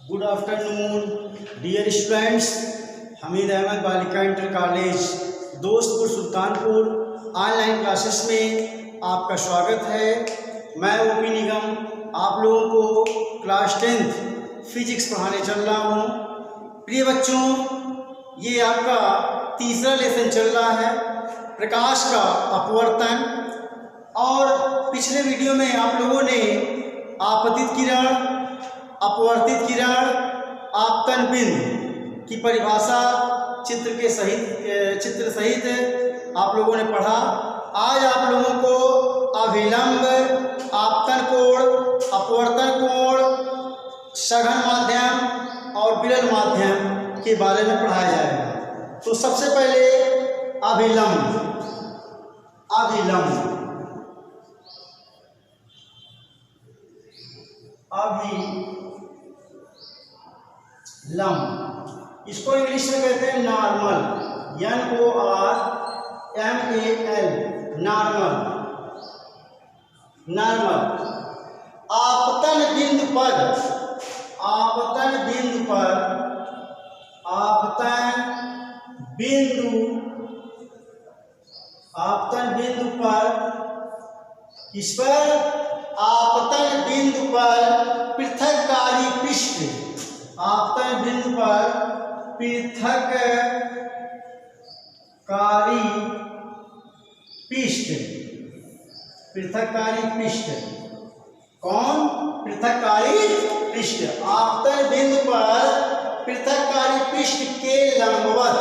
Good afternoon dear students. Hamid Ahmad Balika inter college Dostpur Sultanpur online classes में आपका स्वागत है। मैं ओपी निगम आप लोगों को क्लास 10th फिजिक्स पढ़ाने चल रहा हूँ। प्रिय बच्चों, ये आपका तीसरा लेसन चल रहा है, प्रकाश का अपवर्तन। और पिछले वीडियो में आप लोगों ने आपतित किरण, अपवर्तित किरण, आपतन बिंदु की परिभाषा चित्र सहित आप लोगों ने पढ़ा। आज आप लोगों को अभिलंब, आपतन कोण, अपवर्तन कोण, सघन माध्यम और विरल माध्यम के बारे में पढ़ाया जाएगा। तो सबसे पहले अभिलंब। इसको इंग्लिश में कहते हैं नॉर्मल, नॉर्मल। आपतन बिंदु पर इस पर आपतन बिंदु पर पृथककारी पृष्ठ, आपतन बिंदु पर पृथककारी पृष्ठ। कौन? पृथककारी पृष्ठ। आपतन बिंदु पर पृथककारी पृष्ठ के लंबवत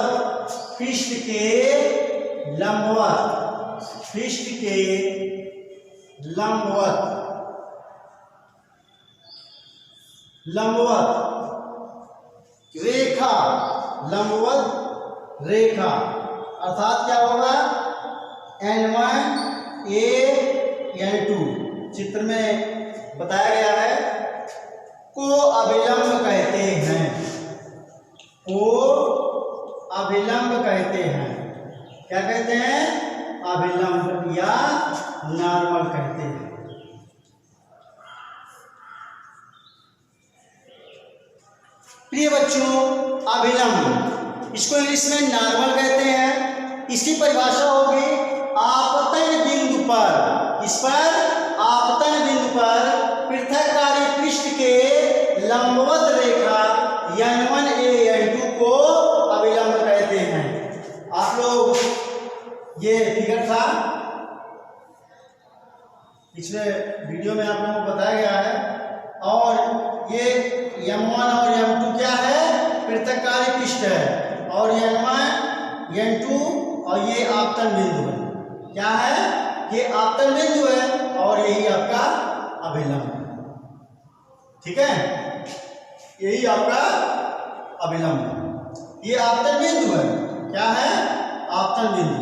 रेखा अर्थात क्या होगा? N1 A N2 चित्र में बताया गया है, को अभिलंब कहते हैं। क्या कहते हैं? अभिलंब या नॉर्मल कहते हैं। प्रिय बच्चों, अभिलंब इसको इंग्लिश में नॉर्मल कहते हैं। इसकी परिभाषा होगी आपतन बिंदु पर, इस पर आपतन बिंदु पर पृथककारी पृष्ठ के लंबवत रेखा N1 A N2 को अभिलंब कहते हैं। आप लोग ये फिगर था पिछले वीडियो में आप लोगों को बताया गया है। और ये M1 और M2 क्या है? पृथककारी पृष्ठ है। और N1 N2 और ये आपतन बिंदु है। क्या है? ये आपतन बिंदु है और यही आपका अभिलंब है। ठीक है, यही आपका अभिलंब है। ये आपतन बिंदु है। क्या है? आपतन बिंदु।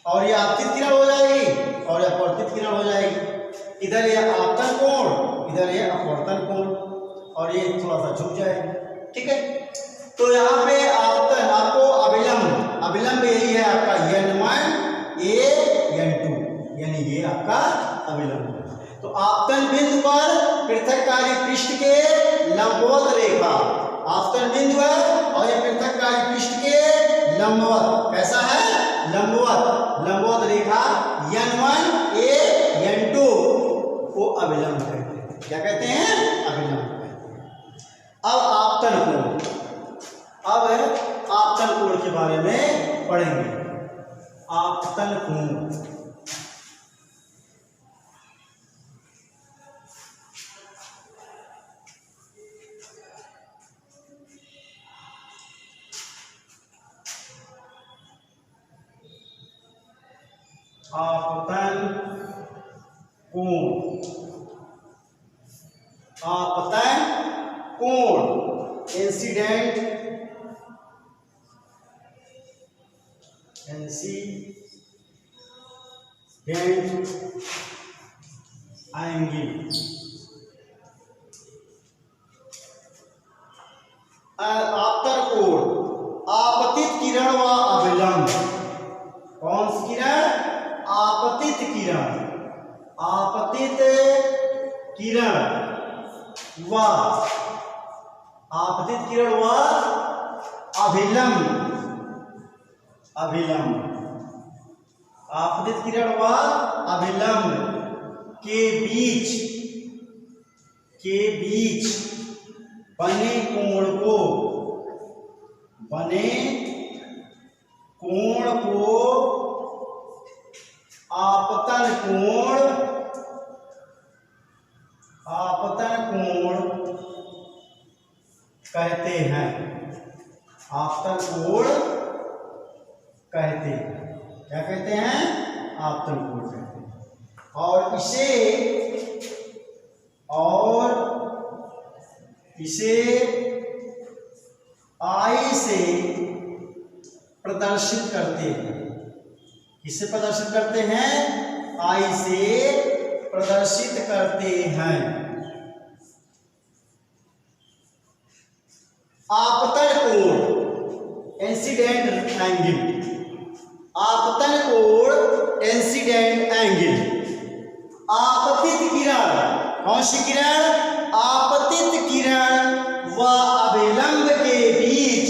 और ये आपतित किरण हो जाएगी और अपवर्तित किरण हो जाएगी। इधर ये आपतन कोण, इधर ये अपवर्तन कोण, और ये थोड़ा सा झुक जाएगा। ठीक है, तो यहाँ पे आपतन आपको अभिलंब यही है आपका N1 A N2, यानी ये आपका अभिलंब है। तो आपतन बिंदु पर पृथककारी पृष्ठ के लंबवत रेखा, आपतन बिंदु है और ये पृथककारी पृष्ठ के लंबवत, कैसा है? लंबवत रेखा N1 A N2 को अभिलंब कहते हैं। क्या कहते हैं? अभिलंब कहते हैं। अब आपतन कोण के बारे में पढ़ेंगे। आपतन कोण, आपतन कोण इंसिडेंट एंगल। आपतन कोण आपतित किरण व अभिलंब। कौन सी किरण? आपतित किरण। आपतित किरण व, आपतित किरण व अभिलंब, अभिलंब, आपतित किरण व अभिलंब के बीच बने कोण को, बने कोण को आपतन कोण, आपतन कोण कहते हैं, आपतन कोण कहते हैं। क्या कहते हैं? आपतन कोण कहते हैं। और इसे आई से प्रदर्शित करते हैं। किससे प्रदर्शित करते हैं? आई से प्रदर्शित करते हैं। आपतन कोण, इंसिडेंट एंगल, आपतन कोण इंसिडेंट एंगल। आपतित किरण, कौन सी किरण? आपतित किरण व अभिलंब के बीच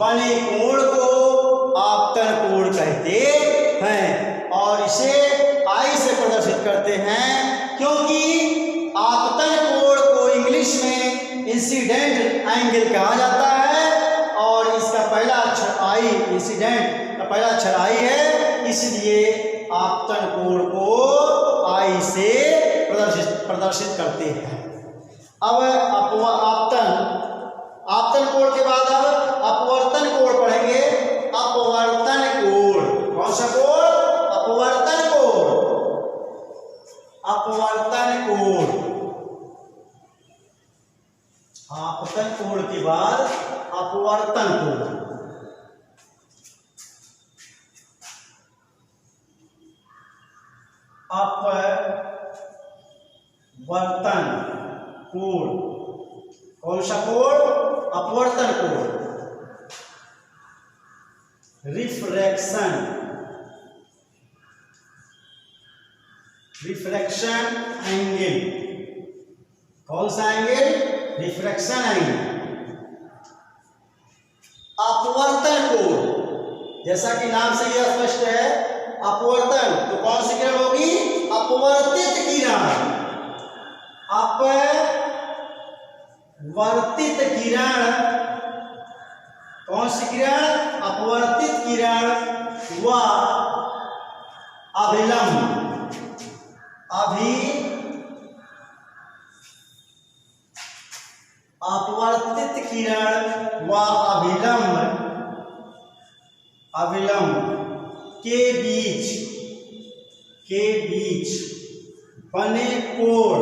बने कोण को आपतन कोण कहते हैं और इसे आई से प्रदर्शित करते हैं, क्योंकि आपतन कोण को इंग्लिश में इंसिडेंट एंगल कहा जाता है और इसका पहला अक्षर आई, इंसिडेंट का पहला अक्षर आई है, इसलिए आपतन कोण को आई से प्रदर्शित करते हैं। अब आपतन कोण के बाद अब अपवर्तन कोण पढ़ेंगे। अपवर्तन कोण, कौन सा कोण? अपवर्तन कोण, अपवर्तन कोण। आपतन कोण के बाद अपवर्तन कोण। अपवर्तन कोण, कौन सा कोण? अपवर्तन कोण। रिफ्रैक्शन, रिफ्रैक्शन एंगल, कौन सा एंगल? Refraction angle. अपवर्तन कोण, जैसा कि नाम से यह स्पष्ट है, अपवर्तन तो कौन सी किरण होगी? अपवर्तित किरण। अपवर्तित किरण, कौन सी किरण? अपवर्तित किरण व अभिलंब, अपवर्तित किरण व अभिलंब के बीच बने कोण,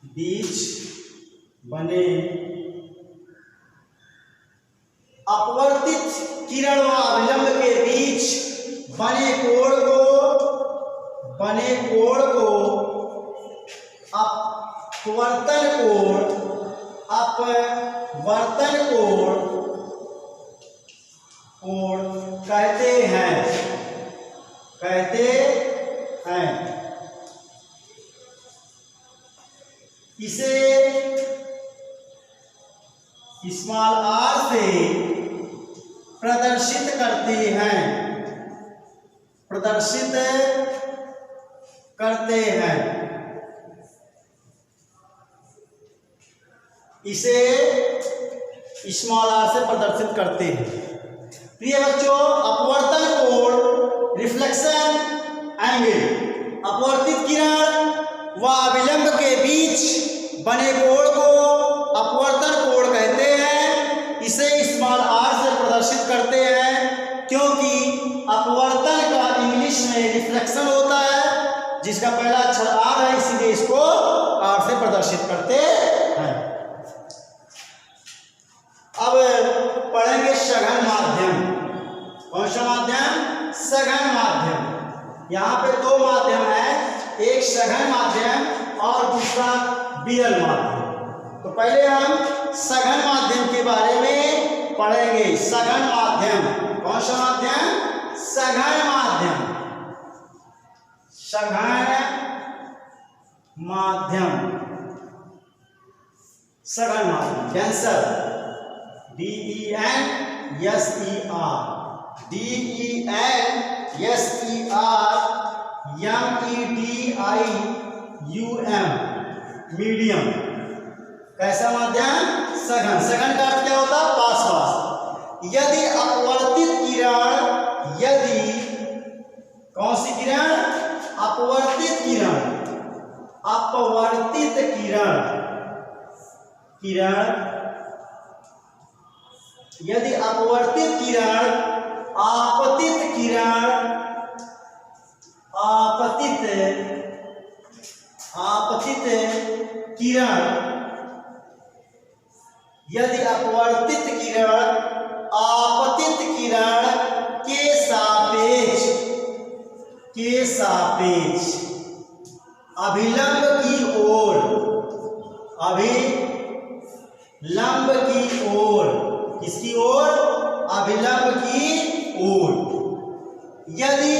बीच बने, अपवर्तित किरण व अभिलंब के बीच बने कोण को अपवर्तन कोण कहते हैं, इसे स्मॉल आर से प्रदर्शित करते हैं, इसे स्मॉल आर से प्रदर्शित करते हैं। प्रिय बच्चों, अपवर्तन कोण, रिफ्लेक्शन एंगल, अपवर्तित किरण व अभिलंब के बीच बने कोण को अपवर्तन कोण कहते हैं। इसे स्मॉल आर से प्रदर्शित करते हैं, क्योंकि अपवर्तन का इंग्लिश में रिफ्लेक्शन होता है, जिसका पहला अक्षर आर है, इसलिए इसको आर से प्रदर्शित करते हैं। अब पढ़ेंगे सघन माध्यम। कौन सा माध्यम? सघन माध्यम। यहाँ पे दो माध्यम है, एक सघन माध्यम और दूसरा विरल माध्यम। तो पहले हम सघन माध्यम के बारे में पढ़ेंगे। सघन माध्यम, कौन सा माध्यम? सघन माध्यम। सघन माध्यम, सघन माध्यम, डेंसर, DENSER, MEDIUM, मीडियम। कैसा माध्यम? सघन। सघन का अर्थ क्या होता है? पास पास। यदि अपवर्तित किरण, यदि कौन सी किरण? अपवर्तित किरण, अपवर्तित किरण, किरण, यदि अपवर्तित किरण, आपतित किरण, आपतित किरण, यदि अपवर्तित किरण आपतित किरण के सापेक्ष अभिलंब की ओर, अभिलंब की ओर, किसकी ओर? अभिलंब की ओर। यदि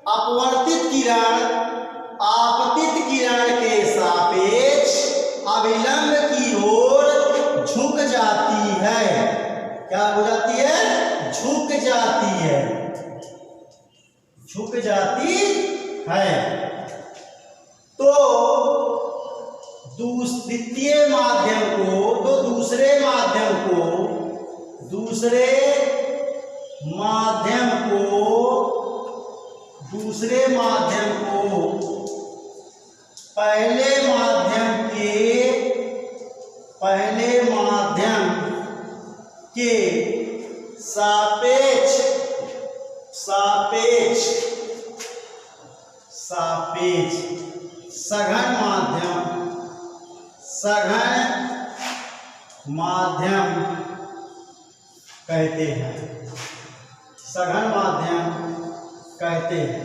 अपवर्तित किरण आपतित किरण के सापेक्ष अभिलंब की ओर झुक जाती है, क्या हो जाती है? झुक जाती है, झुक जाती है, तो द्वितीय माध्यम को, तो दूसरे माध्यम को पहले माध्यम के सापेक्ष सघन माध्यम कहते हैं, सघन माध्यम कहते हैं।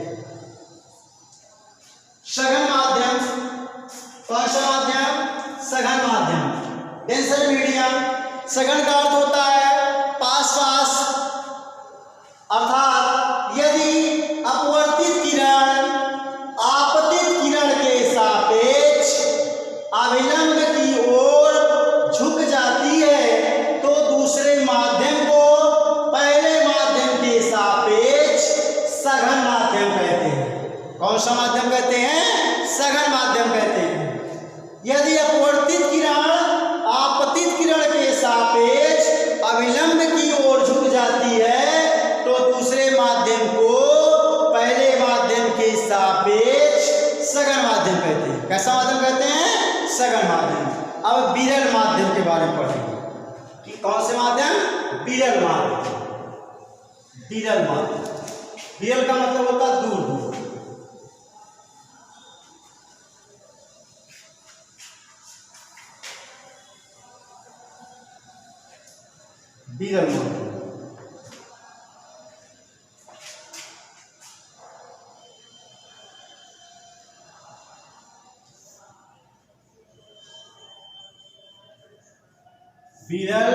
सघन माध्यम, कौन सा माध्यम? सघन माध्यम, डेंसर मीडियम। सघन का अर्थ होता है पास पास, अर्थात यदि अपवर्तित किरण आपतित किरण के सापेक्ष अभिलंब की ओर झुक जाती है, तो दूसरे माध्यम को पहले माध्यम के सापेक्ष सघन माध्यम कहते हैं। कौन सा माध्यम कहते हैं? सघन माध्यम कहते हैं। यदि अपवर्तित किरण आपतित किरण के सापेक्ष अभिलंब की ओर झुक जाती है, तो दूसरे माध्यम को पहले माध्यम के सापेक्ष सघन माध्यम कहते हैं। कैसा माध्यम कहते हैं? सघन माध्यम। अब विरल माध्यम के बारे में पढ़ेंगे कि कौन से माध्यम? विरल माध्यम। विरल माध्यम, विरल का मतलब होता है दूर दूर। विरल माध्यम, विरल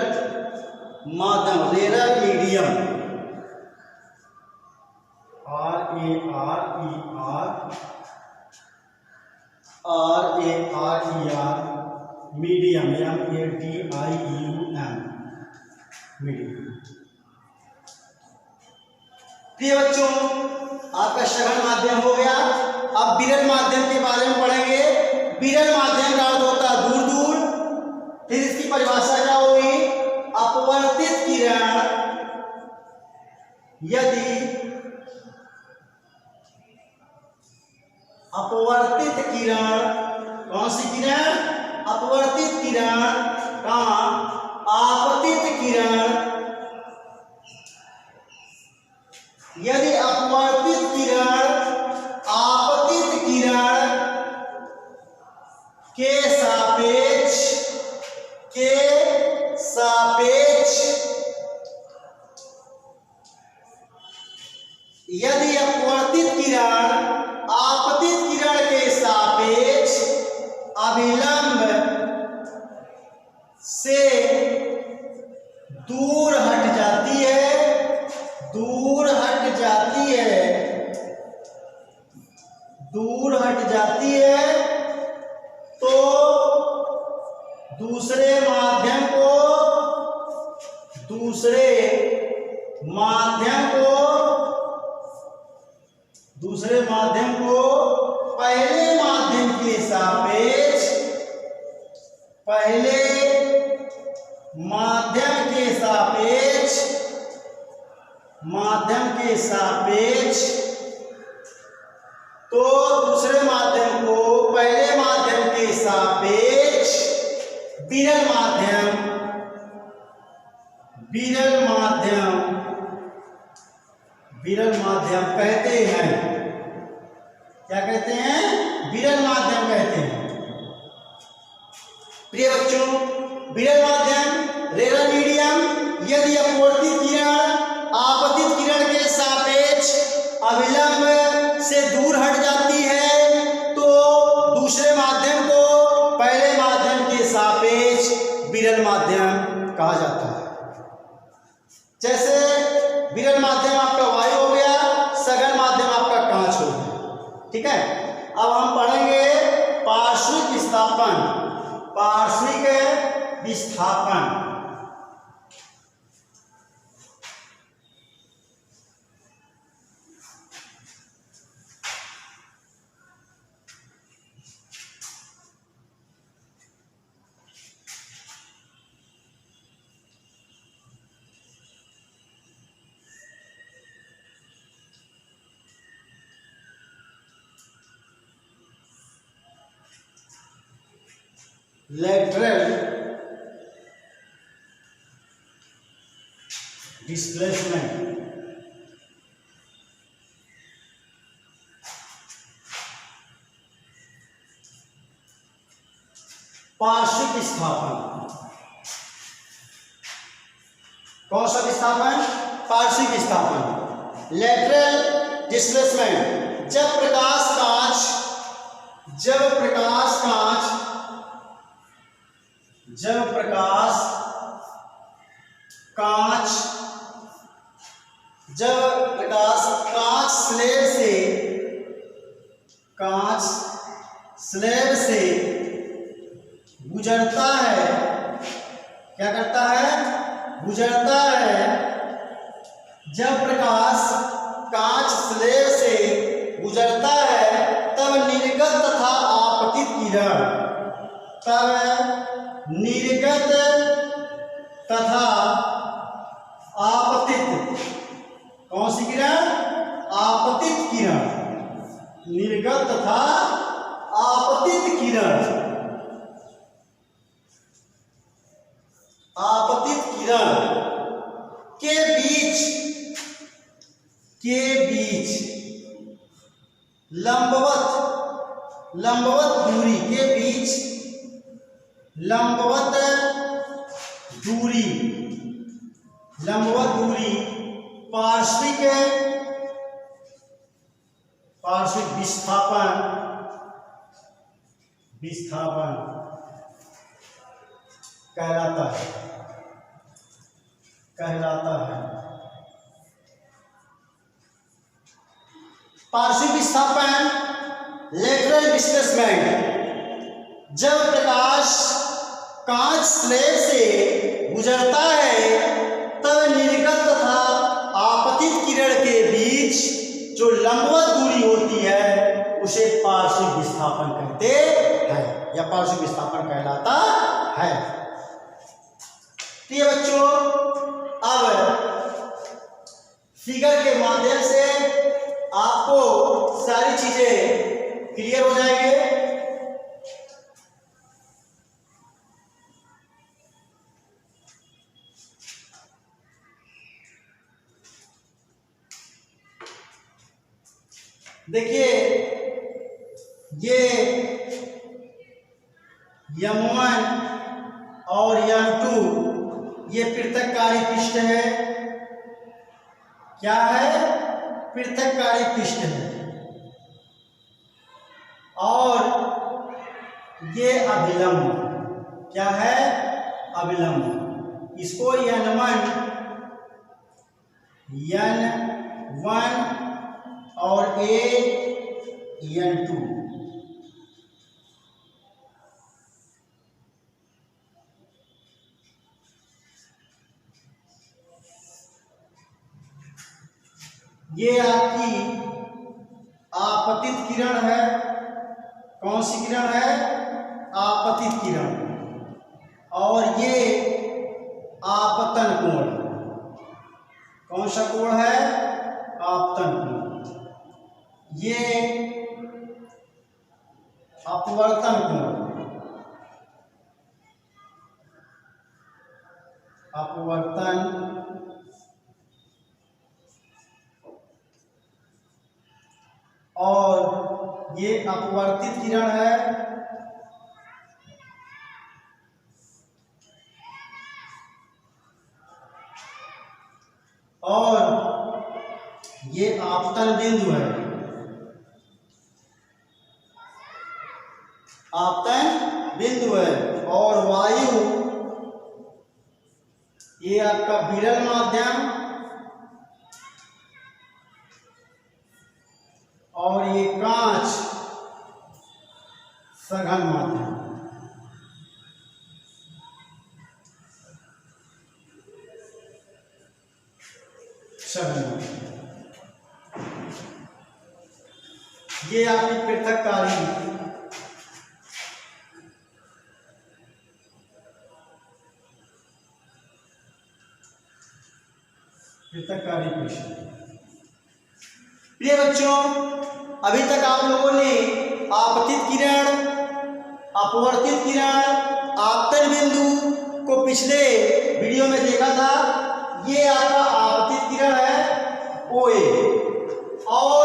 माध्यम, rare medium, RARER medium, MEDIUM medium. प्रिय बच्चों, आपका सघन माध्यम हो गया। अब विरल माध्यम के बारे में पढ़ेंगे। विरल माध्यम का अर्थ होता है दूर दूर। फिर इसकी परिभाषा क्या होगी? अपवर्तित किरण, यदि अपवर्तित किरण, कौन सी किरण? अपवर्तित किरण का आपतित किरण, यदि अपवर्तित किरण आपतित किरण के सापेक्ष यदि अपवर्तित किरण आपतित किरण के सापेक्ष अभिलंब से दूर हट जाती है, दूर हट जाती है, दूसरे माध्यम को पहले माध्यम के सापेक्ष तो दूसरे माध्यम को पहले माध्यम के सापेक्ष विरल माध्यम कहते हैं। क्या कहते हैं? विरल माध्यम कहते हैं। प्रिय बच्चों, विरल माध्यम रेयर मीडियम यदि अपवर्तित किरण आपतित किरण के सापेक्ष अविलंब से दूर हट जाती है तो दूसरे माध्यम को पहले माध्यम के सापेक्ष विरल माध्यम कहा जाता है। जैसे विरल माध्यम आपका वायु हो गया, सघन माध्यम आपका कांच हो गया। ठीक है, अब हम पढ़ेंगे पार्श्विक विस्थापन। Lateral displacement पार्श्विक विस्थापन। कौन सा विस्थापन? पार्श्विक विस्थापन। लेटरल डिस्प्लेसमेंट जब प्रकाश कांच स्लैब से गुजरता है। क्या करता है? गुजरता है। जब प्रकाश कांच स्लैब से गुजरता है तब निर्गत तथा आपतित कौन सी किरण? आपतित किरण। निर्गत तथा आपतित किरण के बीच लंबवत दूरी पार्श्विक विस्थापन कहलाता है। पार्श्विक विस्थापन लेटरल डिस्प्लेसमेंट जब प्रकाश कांच स्लैब से गुजरता है तब निर्गत तथा आपतित किरण के बीच जो लंबवत दूरी होती है उसे पार्श्विक विस्थापन कहते हैं या पार्श्विक विस्थापन कहलाता है। प्रिय बच्चों, अब फिगर के माध्यम से आपको सारी चीजें क्लियर हो जाएंगे। देखिए, ये M1 और M2 ये पृथककारी पृष्ठ है। क्या है? पृथककारी पृष्ठ है। और ये अभिलंब। क्या है? अभिलंब। इसको N1 और N2 ये आपकी आपतित किरण है। कौन सी किरण है? आपतित किरण। और ये आपतन कोण। कौन सा कोण है? आपतन कोण। ये अपवर्तन कोण। अपवर्तन और ये अपवर्तित किरण है। और ये आपतन बिंदु है। आपतन बिंदु है। और वायु ये आपका विरल माध्यम और ये कांच सघन माध्यम। सघन ये आपकी पृथक्कारी प्रश्न। प्रिय बच्चों, अभी तक आप लोगों ने आपतित किरण, अपवर्तित किरण, आपतन बिंदु को पिछले वीडियो में देखा था। ये आपका आपतित किरण है OA, और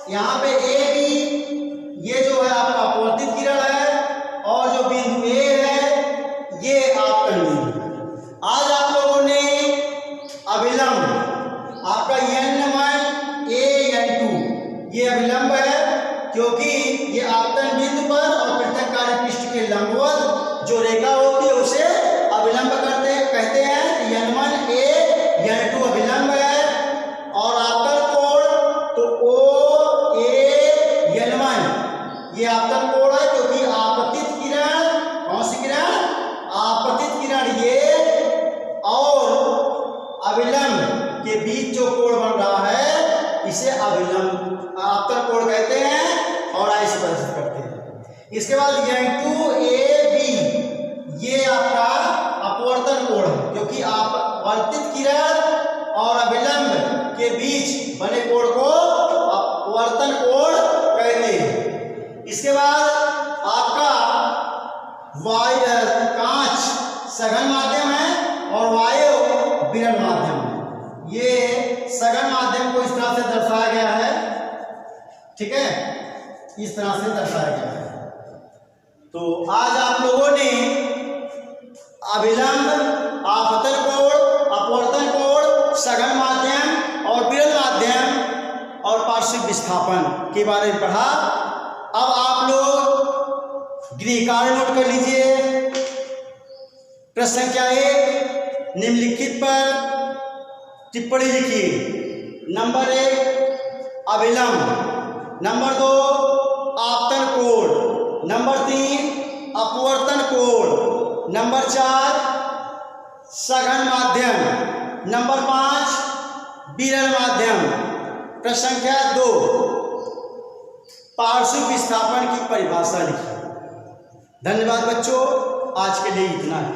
यहाँ पे AB, ये जो है आपका अपवर्तित किरण है, और जो बिंदु A है ये आपतन बिंदु। आज आप लोगों ने अभिलंब, आपका N1 A N2 ये अभिलंब है, क्योंकि ये आपतन बिंदु पर और पृथक्कारी पृष्ठ के लंबवत जो रेखा होती है उसे अभिलंब कहते हैं। N1 A N2 अभिलंब है। और आपतन कोण तो OA N1 ये आपतन कोण है, क्योंकि आपतित किरण, कौन सी किरण? आपतित किरण ये और अभिलंब के बीच जो कोण बन रहा है इसे अभिलंब आपतन कोण कहते हैं, और ऐसे प्रदर्शित करते हैं। इसके बाद N2AB ये आपका अपवर्तन कोण है, क्योंकि अपवर्तित किरण और अभिलंब के बीच बने कोण को अपवर्तन कोण कहते हैं। इसके बाद आपका कांच सघन माध्यम है और वायु विरल माध्यम है। ये सघन माध्यम को इस तरह से दर्शाया गया है, ठीक है, इस तरह से दर्शाया गया है। तो आज आप लोगों ने अभिलंब, आपतन कोण, अपवर्तन कोण, सघन माध्यम और विरल माध्यम और पार्श्विक विस्थापन के बारे में पढ़ा। अब आप लोग गृह कार्य नोट कर लीजिए। प्रश्न संख्या 1 निम्नलिखित पर टिप्पणी लिखिए। नंबर 1 अभिलंब, नंबर 2 आपतन कोण, नंबर 3 अपवर्तन कोण, नंबर 4 सघन माध्यम, नंबर 5 विरल माध्यम। प्रश्न संख्या 2 पार्श्विक विस्थापन की परिभाषा लिखिए। धन्यवाद बच्चों, आज के लिए इतना है।